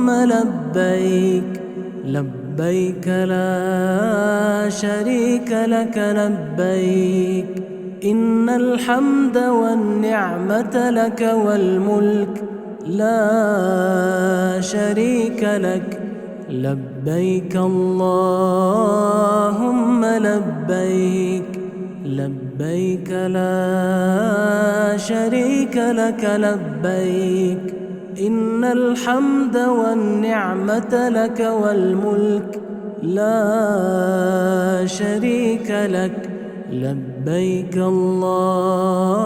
لبيك لبيك لا شريك لك لبيك إن الحمد والنعمة لك والملك لا شريك لك لبيك اللهم لبيك لبيك لا شريك لك لبيك إن الحمد والنعمة لك والملك لا شريك لك لبيك اللهم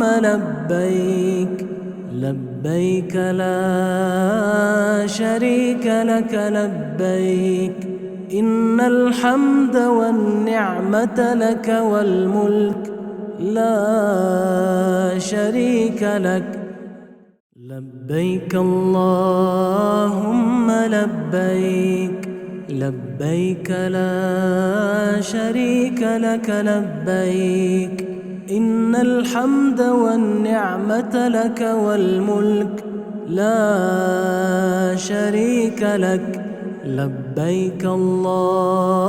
لبيك لبيك لا شريك لك لبيك إن الحمد والنعمة لك والملك لا شريك لك. لبيك اللهم لبيك، لبيك لا شريك لك لبيك، إن الحمد والنعمة لك والملك لا شريك لك. لبيك اللهم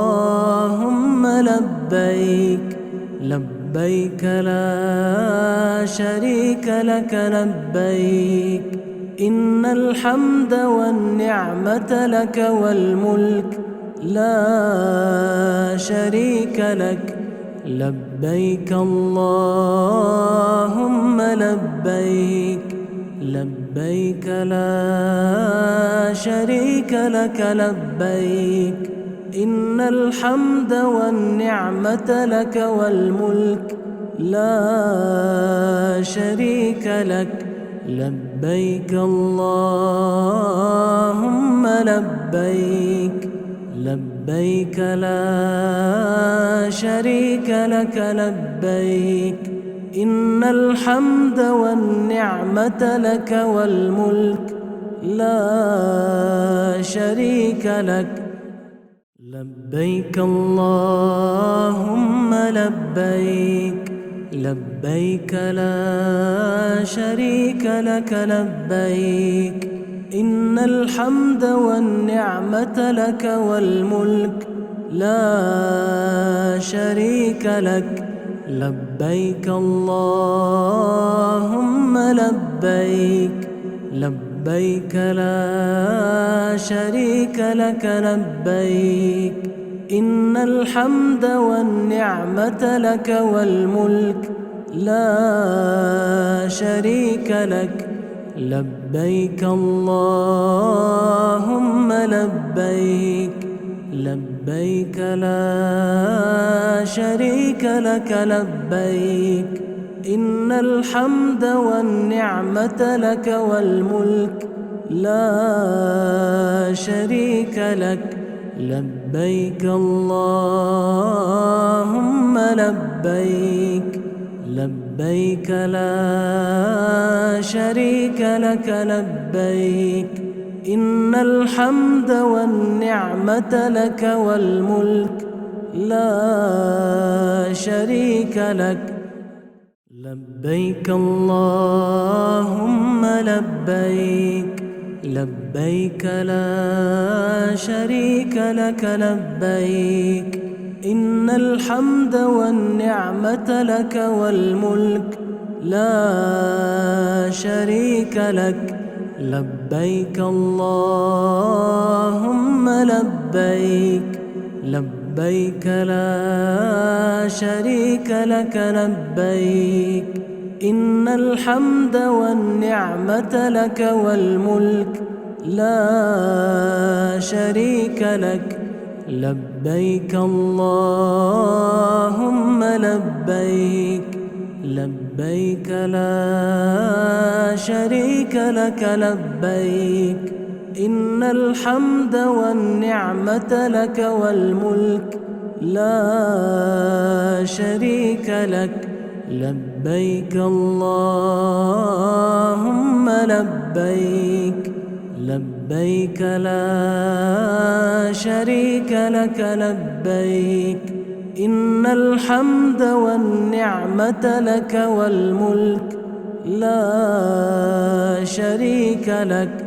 لبيك، لبيك لا شريك لك لبيك، إن الحمد والنعمة لك والملك لا شريك لك. لبيك اللهم لبيك، لبيك لا شريك لك لبيك، إن الحمد والنعمة لك والملك لا شريك لك. لبيك اللهم لبيك، لبيك لا شريك لك لبيك، إن الحمد والنعمة لك والملك لا شريك لك. لبيك اللهم لبيك، لبيك لا شريك لك لبيك، إن الحمد والنعمة لك والملك لا شريك لك. لبيك اللهم لبيك، لبيك لا شريك لك لبيك، إن الحمد والنعمة لك والملك لا شريك لك. لبيك اللهم لبيك، لبيك لا شريك لك لبيك، إن الحمد والنعمة لك والملك لا شريك لك. لبيك اللهم لبيك، لبيك لا شريك لك لبيك، إن الحمد والنعمة لك والملك لا شريك لك. لبيك اللهم لبيك، لبيك لا شريك لك لبيك، إن الحمد والنعمة لك والملك لا شريك لك. لبيك اللهم لبيك، لبيك لا شريك لك لبيك، إن الحمد والنعمة لك والملك لا شريك لك. لبيك اللهم لبيك، لبيك لا شريك لك لبيك، إن الحمد والنعمة لك والملك لا شريك لك. لبيك اللهم لبيك، لبيك لا شريك لك لبيك، إن الحمد والنعمة لك والملك لا شريك لك.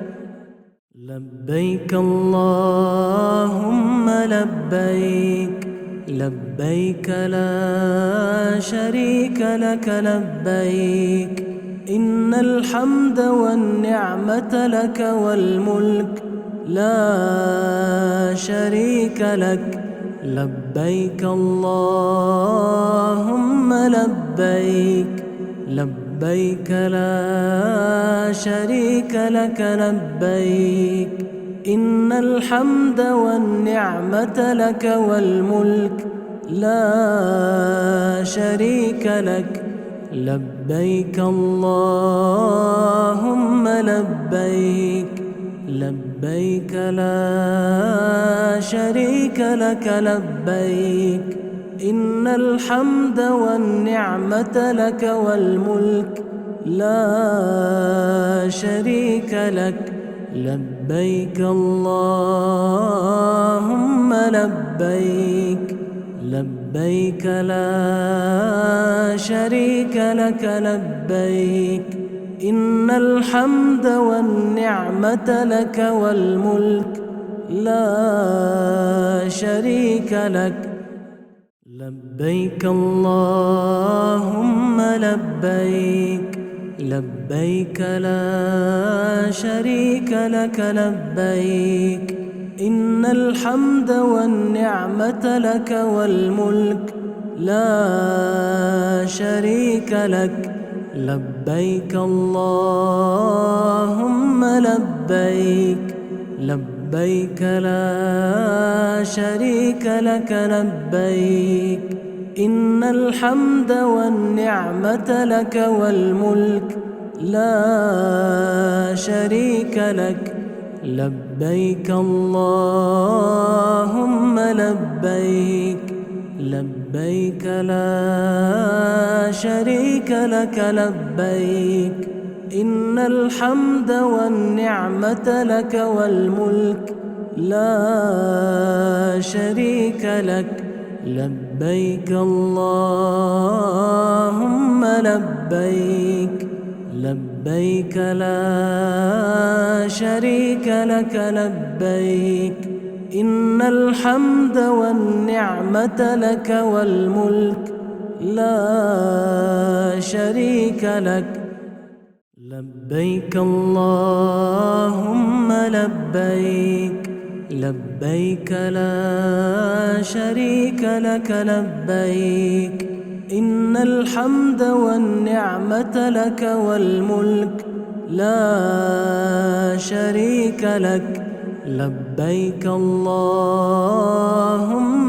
لبيك اللهم لبيك، لبيك لا شريك لك لبيك، إن الحمد والنعمة لك والملك لا شريك لك. لبيك اللهم لبيك، لبيك لا شريك لك لبيك، إن الحمد والنعمة لك والملك لا شريك لك. لبيك اللهم لبيك، لبيك لا شريك لك لبيك، إن الحمد والنعمة لك والملك لا شريك لك لبيك اللهم لبيك لبيك لا شريك لك لبيك إن الحمد والنعمة لك والملك لا شريك لك لبيك اللهم لبيك لبيك لا شريك لك لبيك إن الحمد والنعمة لك والملك لا شريك لك لبيك اللهم لبيك لبيك لا شريك لك لبيك إن الحمد والنعمة لك والملك لا شريك لك لبيك اللهم لبيك لبيك لا شريك لك لبيك إن الحمد والنعمة لك والملك لا شريك لك لبيك اللهم لبيك لبيك لا شريك لك لبيك إن الحمد والنعمة لك والملك لا شريك لك لبيك اللهم لبيك لبيك لا شريك لك لبيك إن الحمد والنعمة لك والملك لا شريك لك لبيك اللهم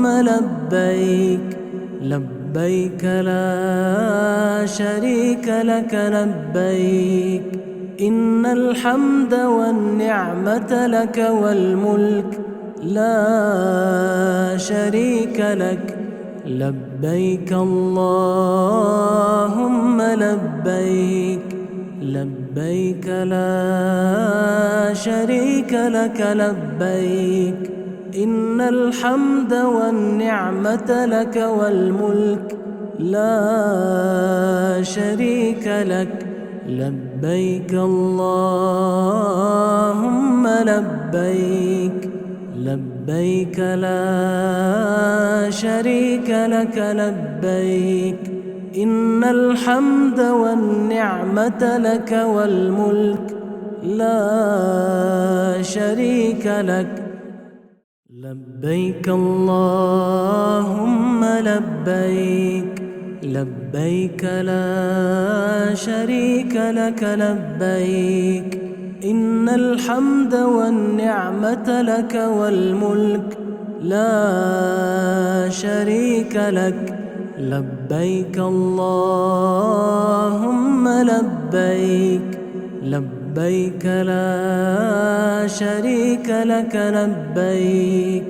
لبيك لبيك لا شريك لك لبيك إن الحمد والنعمة لك والملك لا شريك لك لبيك اللهم لبيك لبيك لا شريك لك لبيك إن الحمد والنعمة لك والملك لا شريك لك لبيك اللهم لبيك لبيك لا شريك لك لبيك إن الحمد والنعمة لك والملك لا شريك لك لبيك اللهم لبيك لبيك لا شريك لك لبيك إن الحمد والنعمة لك والملك لا شريك لك لبيك اللهم لبيك لبيك لا شريك لك لبيك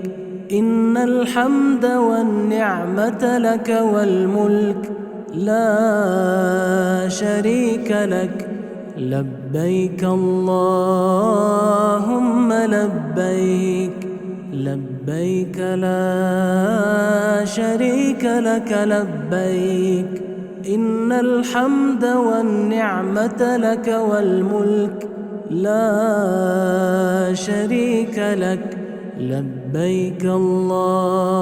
إن الحمد والنعمة لك والملك لا شريك لك لبيك اللهم لبيك لبيك لا شريك لك لبيك إن الحمد والنعمة لك والملك لا شريك لك لبيك اللهم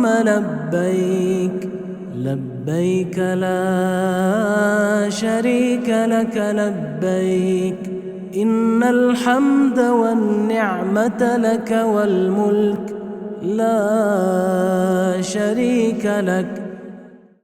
لبيك لبيك لا شريك لك لبيك إن الحمد والنعمة لك والملك لا شريك لك